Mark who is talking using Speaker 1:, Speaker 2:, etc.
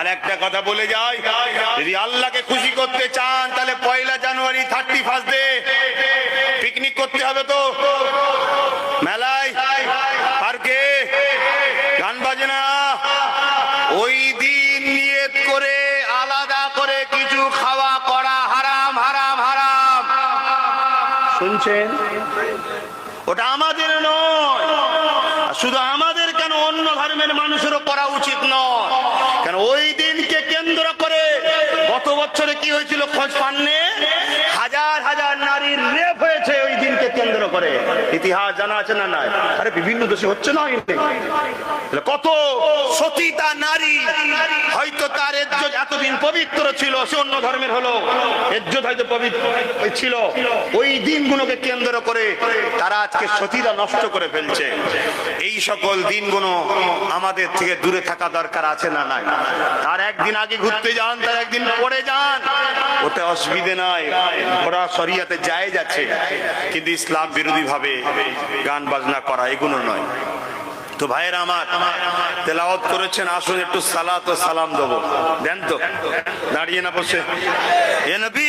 Speaker 1: আর একটা কথা বলে যাই, যদি আল্লাহকে খুশি করতে চান তাহলে 1 জানুয়ারি 31 ডে পিকনিক করতে হবে, তো মেলায় পার্কে গান বাজনা, ওই দিন নিয়ত করে আলাদা করে কিছু খাওয়া করা হারাম হারাম হারাম। শুনছেন? ওটা আমাদের নয়, শুধু আমাদের কেন, অন্য ধর্মের মানুষেরও করা উচিত নয়। কেন ওই দিনকে কেন্দ্র করে গত বছরে কি হয়েছিল খোঁজ পাননে? হাজার হাজার নারীর রেপ হয়েছে ওই দিনকে কেন্দ্র করে। ইতিহাস জানা আছে না? নাই? আরে বিভিন্ন দেশে হচ্ছে না? কত সতীতা নারী, হয়তো তার ইজ্জত এতদিন পবিত্র ছিল, সে অন্য ধর্মের হলো, ইজ্জত হয়তো পবিত্র ছিল, ওই দিনগুলোকে কেন্দ্র করে তারা আজকে সতীতা নষ্ট করে ফেলছে। এই সকল দিনগুলো আমাদের থেকে দূরে থাকা দরকার আছে না? নাই? তার একদিন আগে ঘুরতে যান, তার একদিন পরে যান, ওতে অসুবিধে নাই, ওরা শরিয়াতে জায়েজ আছে। কিন্তু ইসলাম বিরোধী ভাবে গান বাজনা করা এগুলো নয়। তো ভাইয়েরা আমার, তেলাওয়াত করেছেন, আসুন একটু সালাত ও সালাম দেবো। দেন তো, দাঁড়িয়ে না বসে। এ নবী